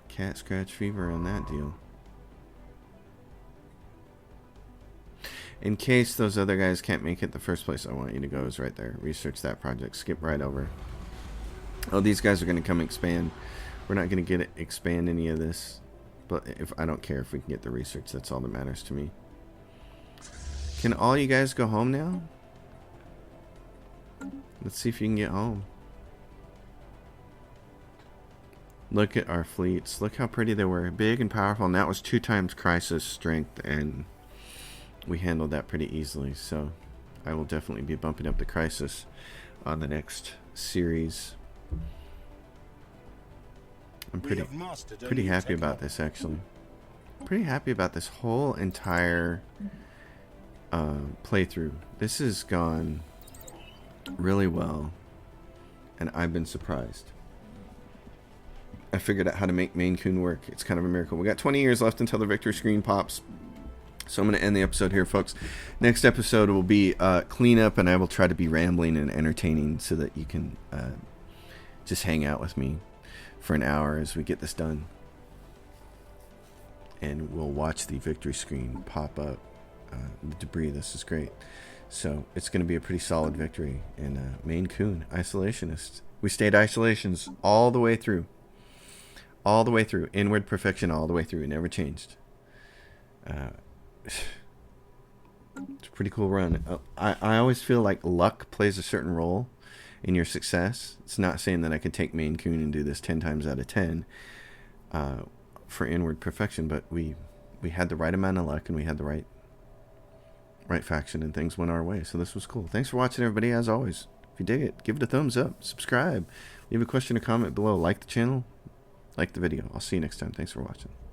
Cat scratch fever on that deal. In case those other guys can't make it, the first place I want you to go is right there. Research that project. Skip right over. Oh, these guys are going to come expand. We're not going to get it, expand any of this. But if I don't care if we can get the research. That's all that matters to me. Can all you guys go home now? Let's see if you can get home. Look at our fleets. Look how pretty they were. Big and powerful. And that was 2 times crisis strength. And we handled that pretty easily. So I will definitely be bumping up the crisis on the next series. I'm pretty happy about this, actually. Pretty happy about this whole entire playthrough. This has gone really well, and I've been surprised. I figured out how to make Maine Coon work. It's kind of a miracle. We got 20 years left until the victory screen pops. So I'm going to end the episode here, folks. Next episode will be cleanup, and I will try to be rambling and entertaining so that you can just hang out with me for an hour as we get this done. And we'll watch the victory screen pop up. The debris. This is great. So it's going to be a pretty solid victory. And Maine Coon, isolationist. We stayed isolations all the way through. All the way through. Inward perfection all the way through. It never changed. It's a pretty cool run. I always feel like luck plays a certain role in your success. It's not saying that I could take Maine Coon and do this 10 times out of 10 for inward perfection, but we had the right amount of luck and we had the right faction and things went our way. So this was cool. Thanks for watching, everybody. As always, if you dig it, give it a thumbs up, subscribe, leave a question or comment below, like the channel, like the video. I'll see you next time. Thanks for watching.